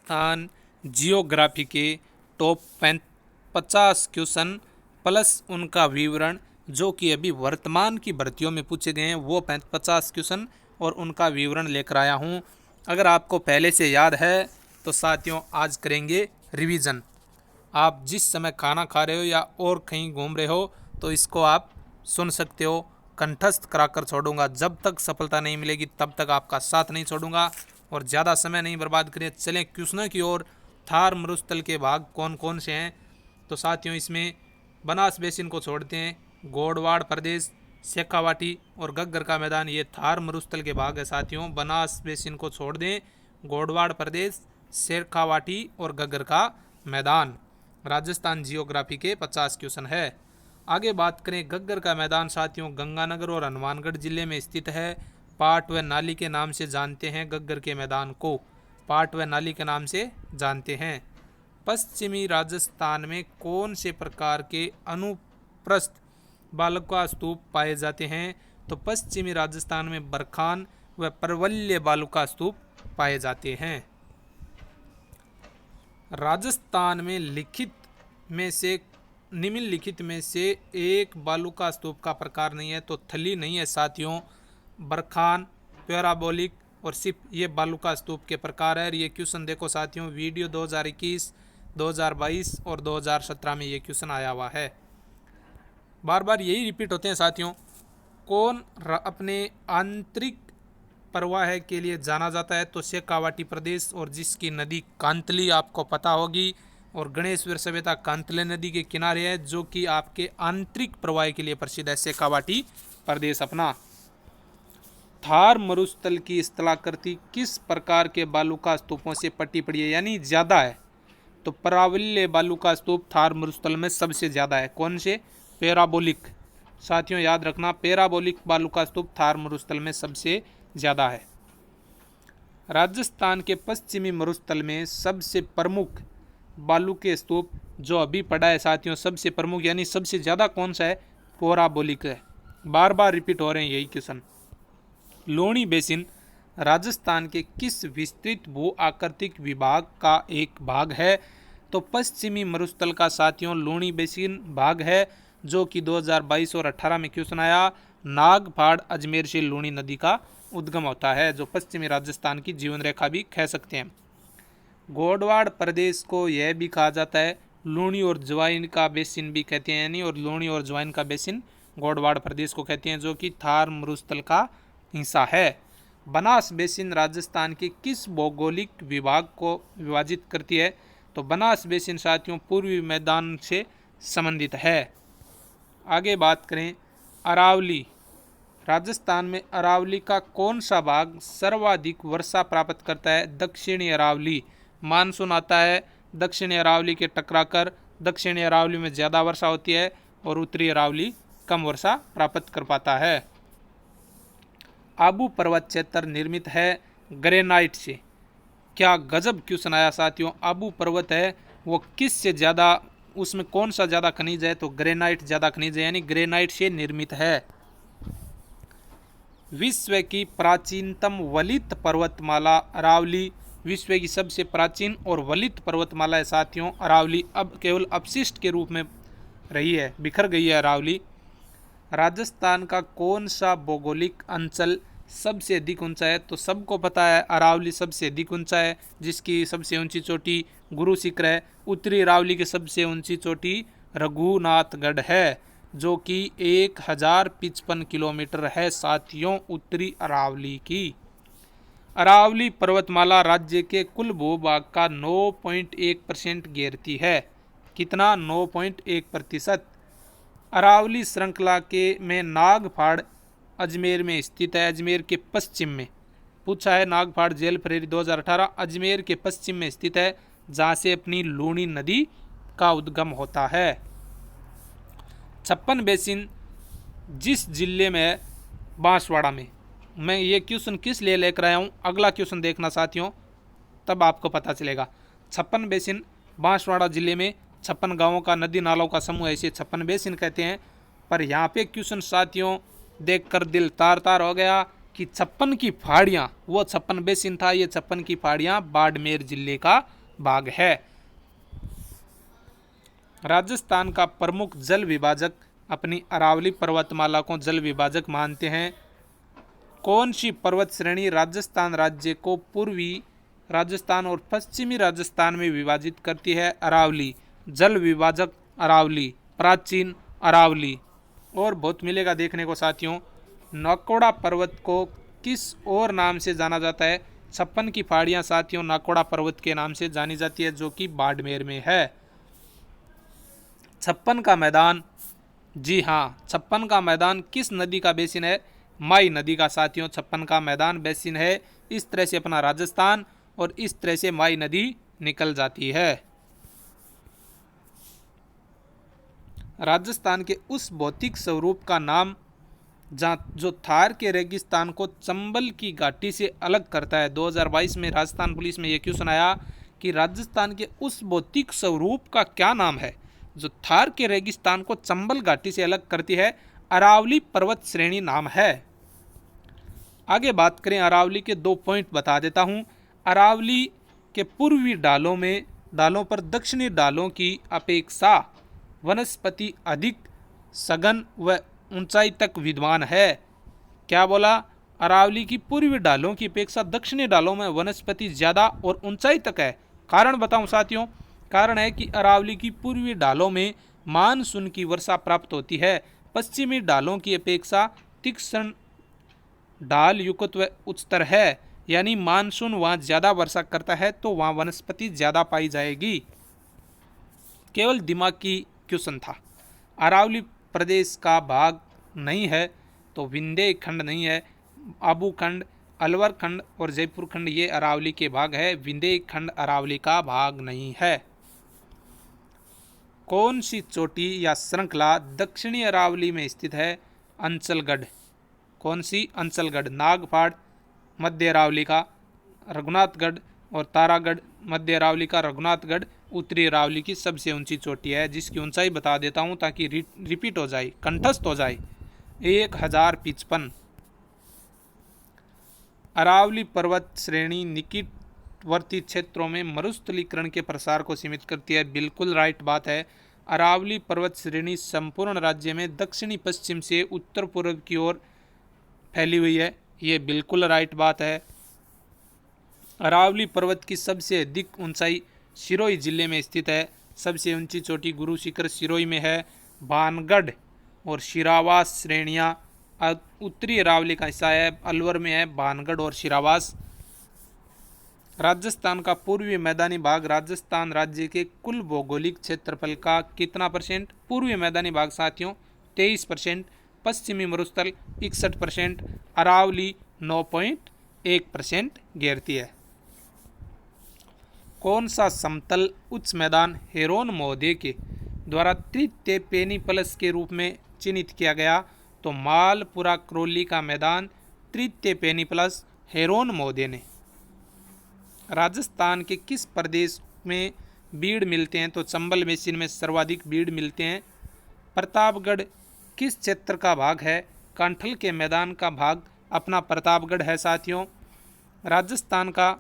Rajasthan geography के top 50 question plus उनका विवरण जो कि अभी वर्तमान की भर्तियों में पूछे गए हैं, वो 50 क्वेश्चन और उनका विवरण लेकर आया हूं। अगर आपको पहले से याद है तो साथियों आज करेंगे रिवीजन। आप जिस समय खाना खा रहे हो या और कहीं घूम रहे हो तो इसको आप सुन सकते हो। कंठस्थ कराकर छोड़ूंगा, जब तक सफलता नहीं मिलेगी तब तक आपका साथ नहीं छोड़ूंगा। और ज़्यादा समय नहीं बर्बाद करें, चलें क्वेश्चनों की ओर। थार मरुस्थल के भाग कौन कौन से हैं? तो साथियों इसमें बनास बेसिन को छोड़ते हैं, गोडवाड़ प्रदेश, शेखावाटी और गग्गर का मैदान, ये थार मरुस्थल के भाग है साथियों। बनास बेसिन को छोड़ दें, गोडवाड़ प्रदेश, शेखावाटी और गग्गर का मैदान राजस्थान जियोग्राफी के 50 क्वेश्चन है। आगे बात करें गग्गर का मैदान साथियों, गंगानगर और हनुमानगढ़ जिले में स्थित है। पाट व नाली के नाम से जानते हैं गग्गर के मैदान को, पाट व नाली के नाम से जानते हैं। पश्चिमी राजस्थान में कौन से प्रकार के अनुप्रस्थ बालुका स्तूप पाए जाते हैं? तो पश्चिमी राजस्थान में बरखान व परवल्य बालुका स्तूप पाए जाते हैं। राजस्थान में निम्नलिखित में से एक बालुका स्तूप का प्रकार नहीं है, तो थली नहीं है साथियों। बरखान, पैराबोलिक और सिप ये बालुका स्तूप के प्रकार है। ये क्वेश्चन देखो साथियों, वीडियो 2021, 2022 और 2017 में ये क्वेश्चन आया हुआ है। बार बार यही रिपीट होते हैं साथियों। कौन अपने आंतरिक प्रवाह के लिए जाना जाता है? तो शेखावाटी प्रदेश, और जिसकी नदी कांतली आपको पता होगी, और गणेश्वर सभ्यता कांतले नदी के किनारे है, जो कि आपके आंतरिक प्रवाह के लिए प्रसिद्ध है शेखावाटी प्रदेश अपना। थार मरुस्थल की स्थलाकृति किस प्रकार के बालुका स्तूपों से पटी पड़ी है, यानी ज्यादा है? तो परावल्य बालुका स्तूप थार मरुस्थल में सबसे ज्यादा है। कौन से? पैराबोलिक। साथियों याद रखना, पैराबोलिक बालुका स्तूप थार मरुस्थल में सबसे ज्यादा है। राजस्थान के पश्चिमी मरुस्थल में सबसे प्रमुख बालू के स्तूप जो अभी पड़ा है साथियों, सबसे प्रमुख यानी सबसे ज्यादा कौन सा है? पैराबोलिक है। बार बार रिपीट हो रहे हैं यही क्वेश्चन। लूणी बेसिन राजस्थान के किस विस्तृत भू आकृतिक विभाग का एक भाग है? तो पश्चिमी मरुस्थल का साथियों लूणी बेसिन भाग है, जो कि 2022 और 18 में क्वेश्चन आया। नागपाड़ अजमेर से लूणी नदी का उद्गम होता है, जो पश्चिमी राजस्थान की जीवन रेखा भी कह सकते हैं। गोडवाड़ प्रदेश को यह भी कहा जाता है लूणी और ज्वाइन का बेसिन भी कहते हैं, यानी और लूणी और ज्वाइन का बेसिन गोडवाड़ प्रदेश को कहते हैं, जो कि थार मरुस्थल का हिस्सा है। बनास बेसिन राजस्थान के किस भौगोलिक विभाग को विभाजित करती है? तो बनास बेसिन साथियों पूर्वी मैदान से संबंधित है। आगे बात करें अरावली। राजस्थान में अरावली का कौन सा भाग सर्वाधिक वर्षा प्राप्त करता है? दक्षिणी अरावली। मानसून आता है दक्षिणी अरावली के टकराकर, दक्षिणी अरावली में ज़्यादा वर्षा होती है और उत्तरी अरावली कम वर्षा प्राप्त कर पाता है। आबू पर्वत क्षेत्र निर्मित है ग्रेनाइट से। क्या गजब क्वेश्चन आया साथियों। आबू पर्वत है वो किस से ज़्यादा, उसमें कौन सा ज़्यादा खनिज है? तो ग्रेनाइट ज़्यादा खनिज है, यानी ग्रेनाइट से निर्मित है। विश्व की प्राचीनतम वलित पर्वतमाला अरावली। विश्व की सबसे प्राचीन और वलित पर्वतमाला है साथियों अरावली। अब केवल अपशिष्ट के रूप में रही है, बिखर गई है अरावली। राजस्थान का कौन सा भौगोलिक अंचल सबसे अधिक ऊंचा है? तो सबको पता है अरावली सबसे अधिक ऊंचा है, जिसकी सबसे ऊंची चोटी गुरु शिखर है। उत्तरी अरावली की सबसे ऊंची चोटी रघुनाथगढ़ है, जो कि 1055 किलोमीटर है साथियों उत्तरी अरावली की। अरावली पर्वतमाला राज्य के कुल भूभाग का 9.1% घेरती है। कितना? 9.1%। अरावली श्रृंखला के में नागपाड़ अजमेर में स्थित है, अजमेर के पश्चिम में पूछा है। नागपाड़ जेल फरेरी 2018 अजमेर के पश्चिम में स्थित है, जहाँ से अपनी लूणी नदी का उद्गम होता है। छप्पन बेसिन जिस जिले में है? बांसवाड़ा में। मैं ये क्वेश्चन किस लिए लेकर आया हूँ, अगला क्वेश्चन देखना साथियों, तब आपको पता चलेगा। छप्पन बेसिन बांसवाड़ा जिले में 56 गांवों का नदी नालों का समूह है, इसे 56 बेसिन कहते हैं। पर यहाँ पे क्वेश्चन साथियों देखकर दिल तार तार हो गया कि 56 की पहाड़ियाँ, वो 56 बेसिन था, ये 56 की पहाड़ियाँ बाड़मेर जिले का भाग है। राजस्थान का प्रमुख जल विभाजक अपनी अरावली पर्वतमाला को जल विभाजक मानते हैं। कौन सी पर्वत श्रेणी राजस्थान राज्य को पूर्वी राजस्थान और पश्चिमी राजस्थान में विभाजित करती है? अरावली। जल विभाजक अरावली, प्राचीन अरावली। और बहुत मिलेगा देखने को साथियों। नाकोड़ा पर्वत को किस और नाम से जाना जाता है? 56 की पहाड़ियां साथियों नाकोड़ा पर्वत के नाम से जानी जाती है, जो कि बाड़मेर में है। 56 का मैदान, जी हाँ, 56 का मैदान किस नदी का बेसिन है? माई नदी का साथियों 56 का मैदान बेसिन है। इस तरह से अपना राजस्थान और इस तरह से माई नदी निकल जाती है। राजस्थान के उस भौतिक स्वरूप का नाम जो थार के रेगिस्तान को चंबल की घाटी से अलग करता है। 2022 में राजस्थान पुलिस में यह क्वेश्चन आया कि राजस्थान के उस भौतिक स्वरूप का क्या नाम है जो थार के रेगिस्तान को चंबल घाटी से अलग करती है? अरावली पर्वत श्रेणी नाम है। आगे बात करें अरावली के 2 पॉइंट बता देता हूं। अरावली के पूर्वी डालों पर दक्षिणी डालों की अपेक्षा वनस्पति अधिक सघन व ऊंचाई तक विद्यमान है। क्या बोला? अरावली की पूर्वी डालों की अपेक्षा दक्षिणी डालों में वनस्पति ज्यादा और ऊंचाई तक है। कारण बताऊं साथियों? कारण है कि अरावली की पूर्वी डालों में मानसून की वर्षा प्राप्त होती है। पश्चिमी डालों की अपेक्षा तीक्ष्ण ढाल युक्त व उच्चतर है, यानी मानसून वहां ज्यादा वर्षा करता है तो वहां वनस्पति ज्यादा पाई जाएगी। केवल दिमाग की क्वेश्चन था। अरावली प्रदेश का भाग नहीं है तो विंध्य खंड नहीं है। आबू खंड, अलवर खंड और जयपुर खंड ये अरावली के भाग है। विंध्य खंड अरावली का भाग नहीं है। कौन सी चोटी या श्रृंखला दक्षिणी अरावली में स्थित है? अंचलगढ़। कौन सी? अंचलगढ़। नागपाड़ मध्य अरावली का, रघुनाथगढ़ और तारागढ़ मध्य अरावली का, रघुनाथगढ़ उत्तरी अरावली की सबसे ऊंची चोटी है, जिसकी ऊंचाई बता देता हूं ताकि रिपीट हो जाए, कंठस्थ हो जाए। 1055। अरावली पर्वत श्रेणी निकटवर्ती क्षेत्रों में मरुस्थलीकरण के प्रसार को सीमित करती है। बिल्कुल राइट बात है। अरावली पर्वत श्रेणी संपूर्ण राज्य में दक्षिणी पश्चिम से उत्तर पूर्व की ओर फैली हुई है। ये बिल्कुल राइट बात है। अरावली पर्वत की सबसे अधिक ऊंचाई सिरोही जिले में स्थित है। सबसे ऊंची चोटी गुरु शिखर सिरोही में है। भानगढ़ और शिरावास श्रेणियां उत्तरी अरावली का हिस्सा है। अलवर में है भानगढ़ और शिरावास। राजस्थान का पूर्वी मैदानी भाग राजस्थान राज्य के कुल भौगोलिक क्षेत्रफल का कितना परसेंट? पूर्वी मैदानी भाग साथियों 23%, पश्चिमी मरुस्थल 61%, अरावली 9.1% घेरती है। कौन सा समतल उच्च मैदान हेरोन महोदय के द्वारा तृतीय पेनीप्लस के रूप में चिन्हित किया गया? तो मालपुरा क्रोली का मैदान तृतीय पेनीप्लस हेरोन महोदय ने। राजस्थान के किस प्रदेश में बीड़ मिलते हैं? तो चंबल बेसिन में सर्वाधिक बीड़ मिलते हैं। प्रतापगढ़ किस क्षेत्र का भाग है? कांठल के मैदान का भाग अपना प्रतापगढ़ है साथियों। राजस्थान का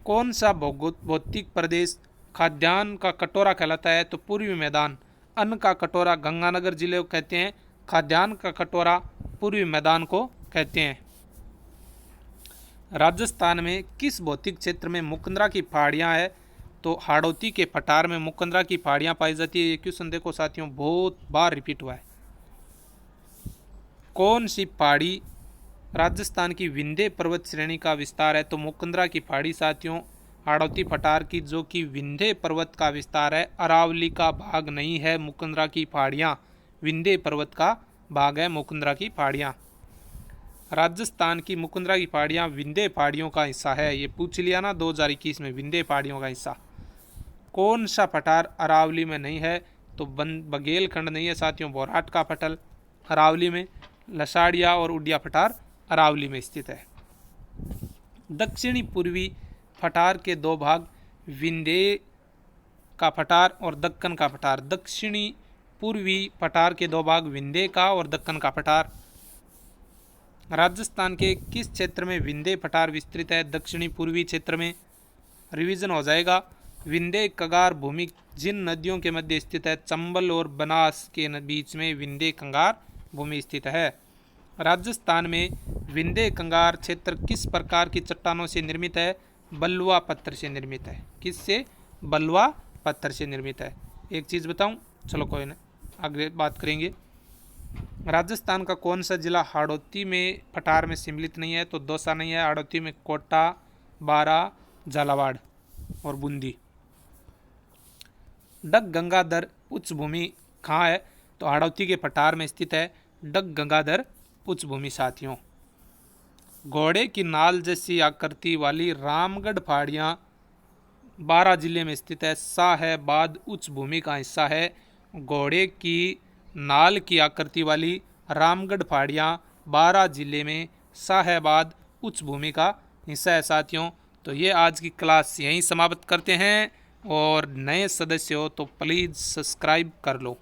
कौन सा भौतिक प्रदेश खाद्यान्न का कटोरा कहलाता है? तो पूर्वी मैदान। अन्न का कटोरा गंगानगर जिले को कहते हैं, खाद्यान्न का कटोरा पूर्वी मैदान को कहते हैं। राजस्थान में किस भौतिक क्षेत्र में मुकंदरा की पहाड़ियां है? तो हाड़ौती के पठार में मुकंदरा की पहाड़ियां पाई जाती है। ये क्वेश्चन देखो साथियों बहुत बार रिपीट हुआ है। कौन सी पहाड़ी राजस्थान की विंध्य पर्वत श्रेणी का विस्तार है? तो मुकंदरा की पहाड़ी साथियों हाड़ौती पठार की, जो कि विंध्य पर्वत का विस्तार है। अरावली का भाग नहीं है मुकंदरा की पहाड़ियां, विंध्य पर्वत का भाग है मुकंदरा की पहाड़ियां। राजस्थान की मुकंदरा की पहाड़ियां विंध्य पहाड़ियों का हिस्सा है। ये पूछ लिया ना 2021 में, विंध्य पहाड़ियों का हिस्सा। कौन सा पठार अरावली में नहीं है? तो बघेलखंड नहीं है साथियों, बोराट का पठार अरावली में, लसाड़िया और उडिया पठार अरावली में स्थित है। दक्षिणी पूर्वी पठार के 2 भाग विंध्य का पठार और दक्कन का पठार। दक्षिणी पूर्वी पठार के 2 भाग विंध्य का और दक्कन का पठार। राजस्थान के किस क्षेत्र में विंध्य पठार विस्तृत है? दक्षिणी पूर्वी क्षेत्र में। रिवीजन हो जाएगा। विंध्य कंगार भूमि जिन नदियों के मध्य स्थित है, चंबल और बनास के बीच में विंध्य कंगार भूमि स्थित है। राजस्थान में विंध्य कंगार क्षेत्र किस प्रकार की चट्टानों से निर्मित है? बलुआ पत्थर से निर्मित है। किससे? बलुआ पत्थर से निर्मित है। एक चीज़ बताऊं, चलो कोई ना, आगे बात करेंगे। राजस्थान का कौन सा जिला हाड़ौती में पठार में सम्मिलित नहीं है? तो दौसा नहीं है, हाड़ौती में कोटा, बारा, झालावाड़ और बूंदी। डग गंगाधर उच्च भूमि कहाँ है? तो हाड़ौती के पठार में स्थित है डग गंगाधर उच्च भूमि साथियों। घोड़े की नाल जैसी आकृति वाली रामगढ़ पहाड़ियाँ बारां जिले में स्थित है। साहेबाद उच्च भूमि का हिस्सा है। घोड़े की नाल की आकृति वाली रामगढ़ पहाड़ियाँ बारां जिले में साहेबाद उच्च भूमि का हिस्सा है साथियों। तो ये आज की क्लास यहीं समाप्त करते हैं, और नए सदस्य हो तो प्लीज़ सब्सक्राइब कर लो।